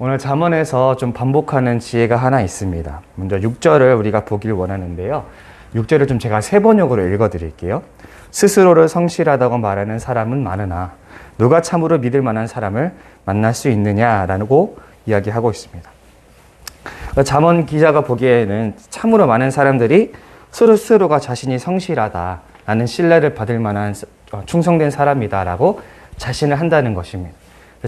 오늘 잠언에서 좀 반복하는 지혜가 하나 있습니다. 먼저 6절을 우리가 보길 원하는데요. 6절을 좀 제가 세 번역으로 읽어드릴게요. 스스로를 성실하다고 말하는 사람은 많으나 누가 참으로 믿을 만한 사람을 만날 수 있느냐라고 이야기하고 있습니다. 잠언 기자가 보기에는 참으로 많은 사람들이 스스로가 자신이 성실하다라는 신뢰를 받을 만한 충성된 사람이다라고 자신을 한다는 것입니다.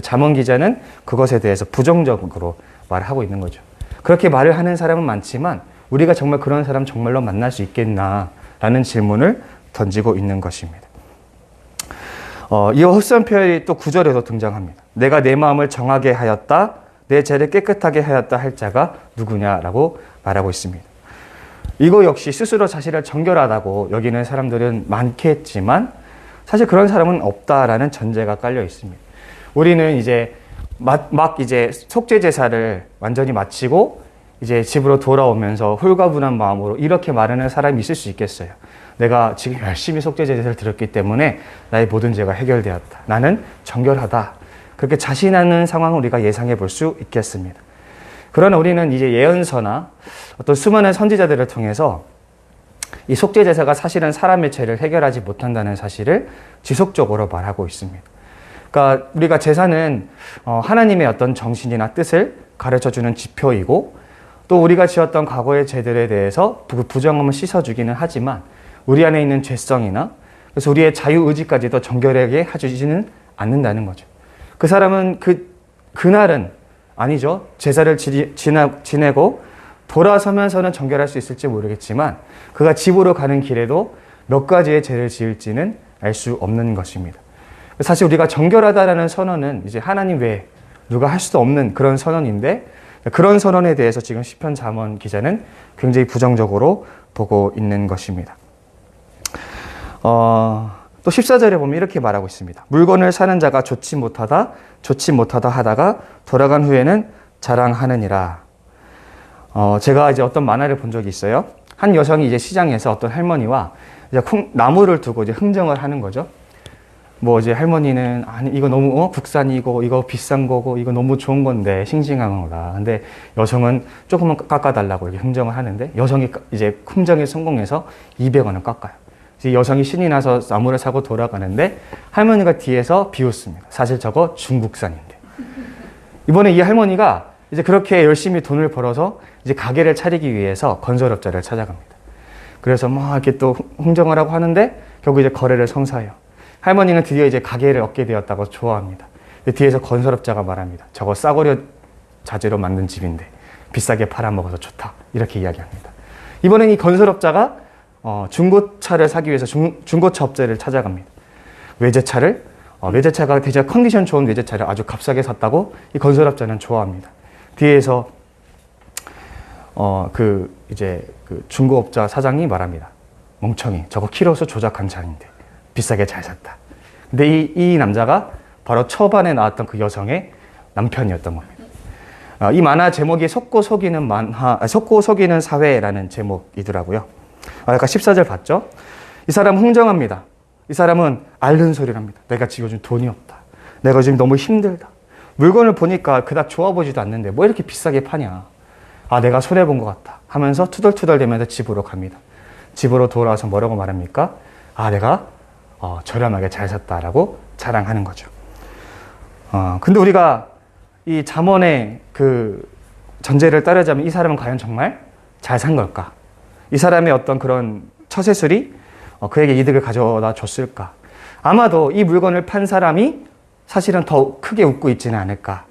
잠언 기자는 그것에 대해서 부정적으로 말하고 있는 거죠. 그렇게 말을 하는 사람은 많지만 우리가 정말 그런 사람 정말로 만날 수 있겠나라는 질문을 던지고 있는 것입니다. 이 헛선 표현이 또 9절에도 등장합니다. 내가 내 마음을 정하게 하였다, 내 죄를 깨끗하게 하였다 할 자가 누구냐라고 말하고 있습니다. 이거 역시 스스로 자신을 정결하다고 여기는 사람들은 많겠지만 사실 그런 사람은 없다라는 전제가 깔려 있습니다. 우리는 이제 이제 속죄 제사를 완전히 마치고 이제 집으로 돌아오면서 홀가분한 마음으로 이렇게 말하는 사람이 있을 수 있겠어요. 내가 지금 열심히 속죄 제사를 드렸기 때문에 나의 모든 죄가 해결되었다. 나는 정결하다. 그렇게 자신하는 상황을 우리가 예상해 볼 수 있겠습니다. 그러나 우리는 이제 예언서나 어떤 수많은 선지자들을 통해서 이 속죄 제사가 사실은 사람의 죄를 해결하지 못한다는 사실을 지속적으로 말하고 있습니다. 그러니까 우리가 제사는 하나님의 어떤 정신이나 뜻을 가르쳐주는 지표이고 또 우리가 지었던 과거의 죄들에 대해서 그 부정함을 씻어주기는 하지만 우리 안에 있는 죄성이나 그래서 우리의 자유의지까지도 정결하게 해주지는 않는다는 거죠. 그 사람은 그날은 아니죠. 제사를 지내고 돌아서면서는 정결할 수 있을지 모르겠지만 그가 집으로 가는 길에도 몇 가지의 죄를 지을지는 알 수 없는 것입니다. 사실 우리가 정결하다라는 선언은 이제 하나님 외에 누가 할 수도 없는 그런 선언인데 그런 선언에 대해서 지금 시편 잠언 기자는 굉장히 부정적으로 보고 있는 것입니다. 또 14절에 보면 이렇게 말하고 있습니다. 물건을 사는 자가 좋지 못하다 하다가 돌아간 후에는 자랑하느니라. 제가 이제 어떤 만화를 본 적이 있어요. 한 여성이 이제 시장에서 어떤 할머니와 이제 나무를 두고 이제 흥정을 하는 거죠. 뭐 이제 할머니는 아니 이거 너무 국산이고 이거 비싼 거고 이거 너무 좋은 건데 싱싱한 거다. 근데 여성은 조금만 깎아달라고 이렇게 흥정을 하는데 여성이 이제 흥정에 성공해서 200원을 깎아요. 이제 여성이 신이 나서 나무를 사고 돌아가는데 할머니가 뒤에서 비웃습니다. 사실 저거 중국산인데. 이번에 이 할머니가 이제 그렇게 열심히 돈을 벌어서 이제 가게를 차리기 위해서 건설업자를 찾아갑니다. 그래서 막 이렇게 또 흥정을 하고 하는데 결국 이제 거래를 성사해요. 할머니는 드디어 이제 가게를 얻게 되었다고 좋아합니다. 뒤에서 건설업자가 말합니다. 저거 싸구려 자재로 만든 집인데 비싸게 팔아먹어서 좋다. 이렇게 이야기합니다. 이번엔 이 건설업자가 중고차를 사기 위해서 중고차 업체를 찾아갑니다. 외제차가 되게 컨디션 좋은 외제차를 아주 값싸게 샀다고 이 건설업자는 좋아합니다. 뒤에서 이제 중고업자 사장이 말합니다. 멍청이, 저거 키로수 조작한 차인데 비싸게 잘 샀다. 근데 이 남자가 바로 초반에 나왔던 그 여성의 남편이었던 겁니다. 이 만화 제목이 속고 속이는 사회라는 제목이더라고요. 아까 14절 봤죠? 이 사람 흥정합니다. 이 사람은 앓는 소리를 합니다. 내가 지금 요즘 돈이 없다. 내가 지금 너무 힘들다. 물건을 보니까 그닥 좋아 보이지도 않는데 뭐 이렇게 비싸게 파냐. 아, 내가 손해본 것 같다 하면서 투덜투덜대면서 집으로 갑니다. 집으로 돌아와서 뭐라고 말합니까? 아, 내가 저렴하게 잘 샀다라고 자랑하는 거죠. 근데 우리가 이 잠언의 그 전제를 따르자면 이 사람은 과연 정말 잘 산 걸까? 이 사람의 어떤 그런 처세술이 그에게 이득을 가져다 줬을까? 아마도 이 물건을 판 사람이 사실은 더 크게 웃고 있지는 않을까?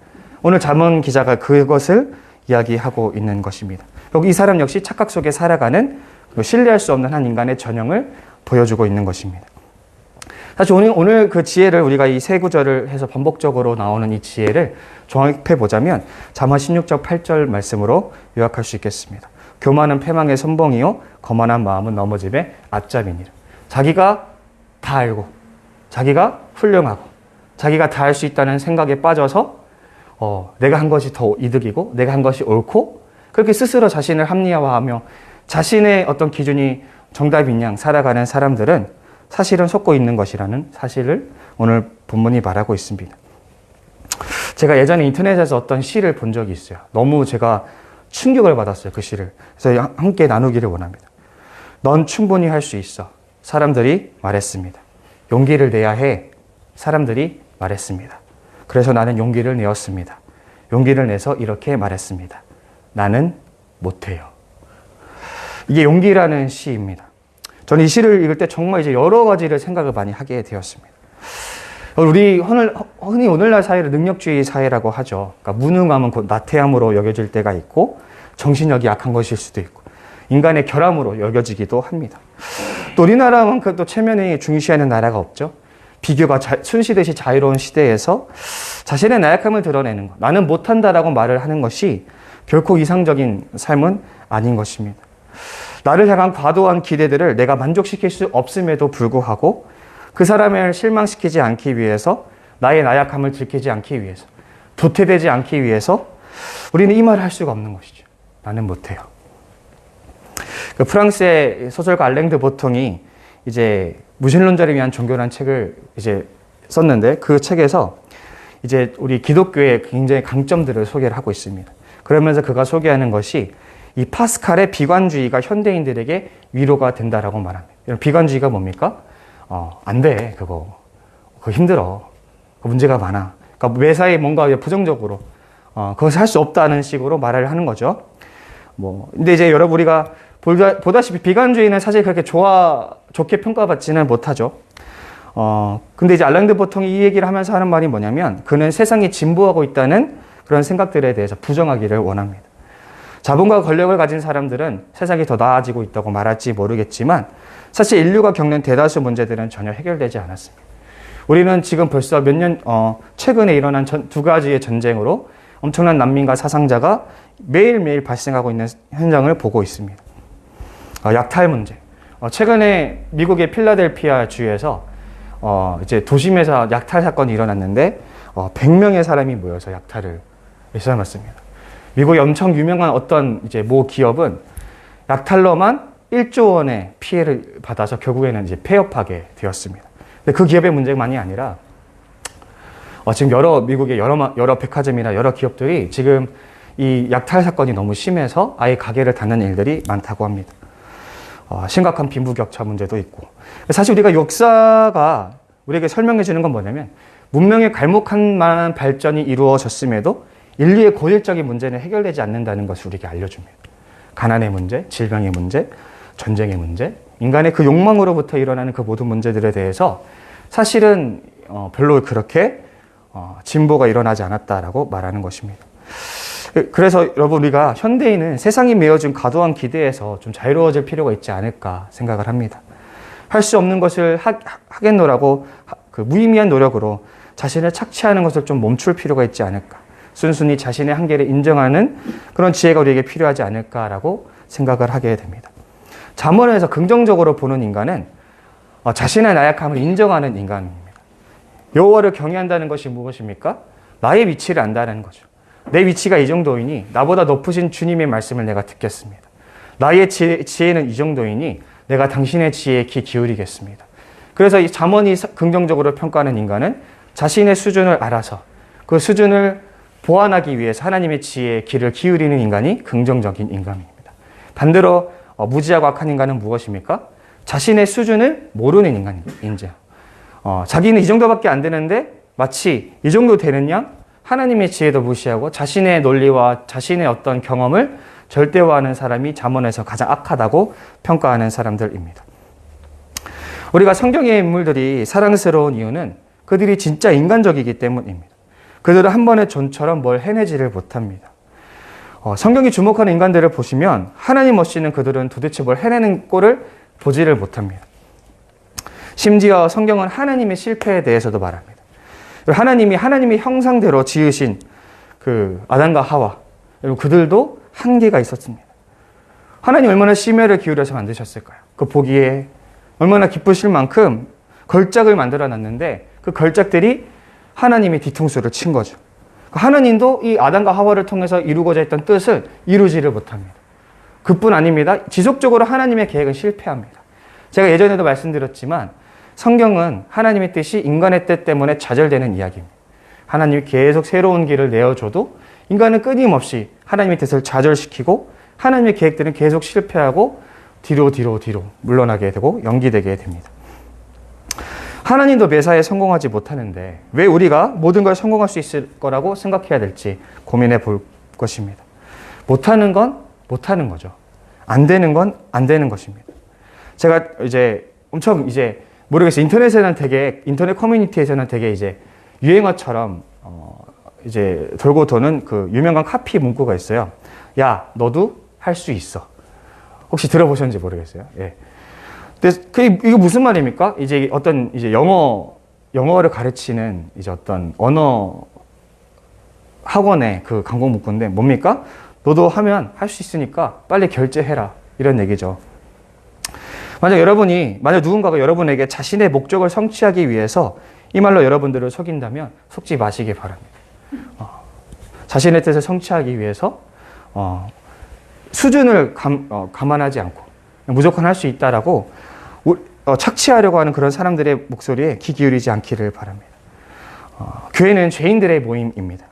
오늘 잠언 기자가 그것을 이야기하고 있는 것입니다. 여기 이 사람 역시 착각 속에 살아가는 신뢰할 수 없는 한 인간의 전형을 보여주고 있는 것입니다. 사실 오늘 그 지혜를 우리가 이 세 구절을 해서 반복적으로 나오는 이 지혜를 종합해 보자면 잠언 16장 8절 말씀으로 요약할 수 있겠습니다. 교만은 패망의 선봉이요 거만한 마음은 넘어짐의 앞잡이니라. 자기가 다 알고 자기가 훌륭하고 자기가 다 할 수 있다는 생각에 빠져서 내가 한 것이 더 이득이고 내가 한 것이 옳고 그렇게 스스로 자신을 합리화하며 자신의 어떤 기준이 정답인 양 살아가는 사람들은 사실은 속고 있는 것이라는 사실을 오늘 본문이 말하고 있습니다. 제가 예전에 인터넷에서 어떤 시를 본 적이 있어요. 너무 제가 충격을 받았어요. 그 시를. 그래서 함께 나누기를 원합니다. 넌 충분히 할 수 있어. 사람들이 말했습니다. 용기를 내야 해. 사람들이 말했습니다. 그래서 나는 용기를 내었습니다. 용기를 내서 이렇게 말했습니다. 나는 못해요. 이게 용기라는 시입니다. 저는 이 시를 읽을 때 정말 이제 여러 가지를 생각을 많이 하게 되었습니다. 우리 흔히 오늘날 사회를 능력주의 사회라고 하죠. 그러니까 무능함은 곧 나태함으로 여겨질 때가 있고 정신력이 약한 것일 수도 있고 인간의 결함으로 여겨지기도 합니다. 또 우리나라만큼 또 체면이 중시하는 나라가 없죠. 비교가 순시듯이 자유로운 시대에서 자신의 나약함을 드러내는 것, 나는 못한다라고 말을 하는 것이 결코 이상적인 삶은 아닌 것입니다. 나를 향한 과도한 기대들을 내가 만족시킬 수 없음에도 불구하고 그 사람을 실망시키지 않기 위해서, 나의 나약함을 들키지 않기 위해서, 도태되지 않기 위해서 우리는 이 말을 할 수가 없는 것이죠. 나는 못해요. 그 프랑스의 소설가 알랭 드 보통이 이제 무신론자를 위한 종교라는 책을 이제 썼는데 그 책에서 이제 우리 기독교의 굉장히 강점들을 소개를 하고 있습니다. 그러면서 그가 소개하는 것이 이 파스칼의 비관주의가 현대인들에게 위로가 된다라고 말합니다. 비관주의가 뭡니까? 안 돼. 그거 힘들어. 문제가 많아. 그러니까 매사에 뭔가 부정적으로 그것을 할 수 없다는 식으로 말을 하는 거죠. 근데 이제 여러분 우리가 보다시피 비관주의는 사실 그렇게 좋게 평가받지는 못하죠. 근데 이제 알랭 드 보통이 이 얘기를 하면서 하는 말이 뭐냐면 그는 세상이 진보하고 있다는 그런 생각들에 대해서 부정하기를 원합니다. 자본과 권력을 가진 사람들은 세상이 더 나아지고 있다고 말할지 모르겠지만 사실 인류가 겪는 대다수 문제들은 전혀 해결되지 않았습니다. 우리는 지금 벌써 최근에 일어난 두 가지의 전쟁으로 엄청난 난민과 사상자가 매일매일 발생하고 있는 현장을 보고 있습니다. 약탈 문제. 최근에 미국의 필라델피아 주에서 이제 도심에서 약탈 사건이 일어났는데 100명의 사람이 모여서 약탈을 일삼았습니다. 미국의 엄청 유명한 어떤 이제 모 기업은 약탈로만 1조 원의 피해를 받아서 결국에는 이제 폐업하게 되었습니다. 근데 그 기업의 문제만이 아니라 지금 미국의 여러 백화점이나 여러 기업들이 지금 이 약탈 사건이 너무 심해서 아예 가게를 닫는 일들이 많다고 합니다. 심각한 빈부격차 문제도 있고. 사실 우리가 역사가 우리에게 설명해 주는 건 뭐냐면 문명의 갈목한 만한 발전이 이루어졌음에도 인류의 고질적인 문제는 해결되지 않는다는 것을 우리에게 알려줍니다. 가난의 문제, 질병의 문제, 전쟁의 문제, 인간의 그 욕망으로부터 일어나는 그 모든 문제들에 대해서 사실은 별로 그렇게 진보가 일어나지 않았다라고 말하는 것입니다. 그래서 여러분 우리가 현대인은 세상이 메어준 과도한 기대에서 좀 자유로워질 필요가 있지 않을까 생각을 합니다. 할 수 없는 것을 하겠노라고 그 무의미한 노력으로 자신을 착취하는 것을 좀 멈출 필요가 있지 않을까. 순순히 자신의 한계를 인정하는 그런 지혜가 우리에게 필요하지 않을까라고 생각을 하게 됩니다. 잠언에서 긍정적으로 보는 인간은 자신의 나약함을 인정하는 인간입니다. 여호와를 경외한다는 것이 무엇입니까? 나의 위치를 안다는 거죠. 내 위치가 이 정도이니 나보다 높으신 주님의 말씀을 내가 듣겠습니다. 나의 지혜는 이 정도이니 내가 당신의 지혜에 귀 기울이겠습니다. 그래서 이 잠언이 긍정적으로 평가하는 인간은 자신의 수준을 알아서 그 수준을 보완하기 위해서 하나님의 지혜에 귀를 기울이는 인간이 긍정적인 인간입니다. 반대로 무지하고 악한 인간은 무엇입니까? 자신의 수준을 모르는 인간입니다. 자기는 이 정도밖에 안 되는데 마치 이 정도 되는 양 하나님의 지혜도 무시하고 자신의 논리와 자신의 어떤 경험을 절대화하는 사람이 잠언에서 가장 악하다고 평가하는 사람들입니다. 우리가 성경의 인물들이 사랑스러운 이유는 그들이 진짜 인간적이기 때문입니다. 그들은 한 번의 존처럼 뭘 해내지를 못합니다. 성경이 주목하는 인간들을 보시면 하나님 없이는 그들은 도대체 뭘 해내는 꼴을 보지를 못합니다. 심지어 성경은 하나님의 실패에 대해서도 말합니다. 하나님이 하나님의 형상대로 지으신 그 아담과 하와, 그들도 한계가 있었습니다. 하나님 얼마나 심혈을 기울여서 만드셨을까요? 그 보기에 얼마나 기쁘실 만큼 걸작을 만들어 놨는데 그 걸작들이 하나님의 뒤통수를 친 거죠. 하나님도 이 아담과 하와를 통해서 이루고자 했던 뜻을 이루지를 못합니다. 그뿐 아닙니다. 지속적으로 하나님의 계획은 실패합니다. 제가 예전에도 말씀드렸지만 성경은 하나님의 뜻이 인간의 뜻 때문에 좌절되는 이야기입니다. 하나님이 계속 새로운 길을 내어줘도 인간은 끊임없이 하나님의 뜻을 좌절시키고 하나님의 계획들은 계속 실패하고 뒤로 물러나게 되고 연기되게 됩니다. 하나님도 매사에 성공하지 못하는데 왜 우리가 모든 걸 성공할 수 있을 거라고 생각해야 될지 고민해 볼 것입니다. 못하는 건 못하는 거죠. 안 되는 건 안 되는 것입니다. 제가 엄청 모르겠어요. 인터넷 커뮤니티에서는 되게 유행어처럼 돌고 도는 그 유명한 카피 문구가 있어요. 야, 너도 할 수 있어. 혹시 들어보셨는지 모르겠어요. 예. 근데 이거 무슨 말입니까? 영어를 가르치는 어떤 언어 학원의 그 광고 문구인데 뭡니까? 너도 하면 할 수 있으니까 빨리 결제해라. 이런 얘기죠. 만약 누군가가 여러분에게 자신의 목적을 성취하기 위해서 이 말로 여러분들을 속인다면 속지 마시기 바랍니다. 자신의 뜻을 성취하기 위해서 수준을 감안하지 않고 무조건 할 수 있다라고 착취하려고 하는 그런 사람들의 목소리에 귀 기울이지 않기를 바랍니다. 교회는 죄인들의 모임입니다.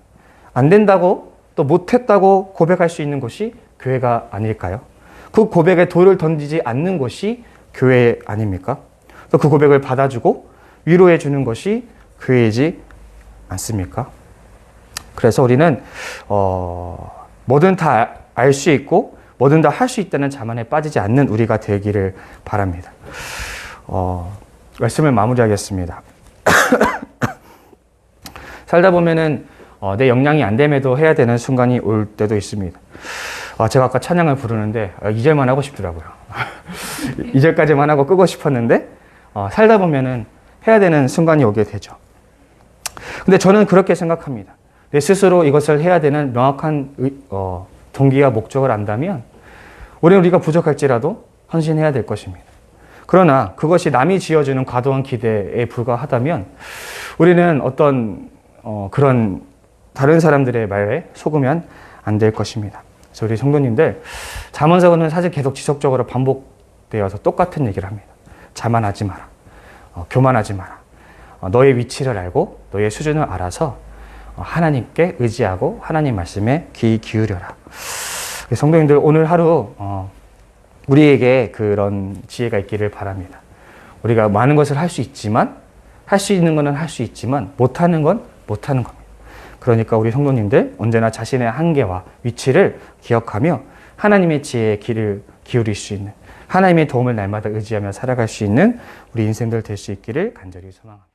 안 된다고 또 못했다고 고백할 수 있는 곳이 교회가 아닐까요? 그 고백에 돌을 던지지 않는 곳이 교회 아닙니까? 또 그 고백을 받아주고 위로해 주는 것이 교회이지 않습니까? 그래서 우리는 뭐든 다 알 수 있고 뭐든 다 할 수 있다는 자만에 빠지지 않는 우리가 되기를 바랍니다. 말씀을 마무리하겠습니다. 살다 보면은 내 역량이 안 됨에도 해야 되는 순간이 올 때도 있습니다. 제가 아까 찬양을 부르는데 2절만 하고 싶더라고요. 2절까지만 하고 끄고 싶었는데 살다 보면은 해야 되는 순간이 오게 되죠. 근데 저는 그렇게 생각합니다. 내 스스로 이것을 해야 되는 명확한 동기와 목적을 안다면 우리가 부족할지라도 헌신해야 될 것입니다. 그러나 그것이 남이 지어주는 과도한 기대에 불과하다면 우리는 어떤 그런 다른 사람들의 말에 속으면 안 될 것입니다. 그래서 우리 성도님들 잠언서는 사실 계속 지속적으로 반복되어서 똑같은 얘기를 합니다. 자만하지 마라. 교만하지 마라. 너의 위치를 알고 너의 수준을 알아서 하나님께 의지하고 하나님 말씀에 귀 기울여라. 성도님들 오늘 하루 우리에게 그런 지혜가 있기를 바랍니다. 우리가 많은 것을 할 수 있지만 할 수 있는 것은 할 수 있지만 못하는 건 못하는 겁니다. 그러니까 우리 성도님들 언제나 자신의 한계와 위치를 기억하며 하나님의 지혜에 귀를 기울일 수 있는 하나님의 도움을 날마다 의지하며 살아갈 수 있는 우리 인생들 될 수 있기를 간절히 소망합니다.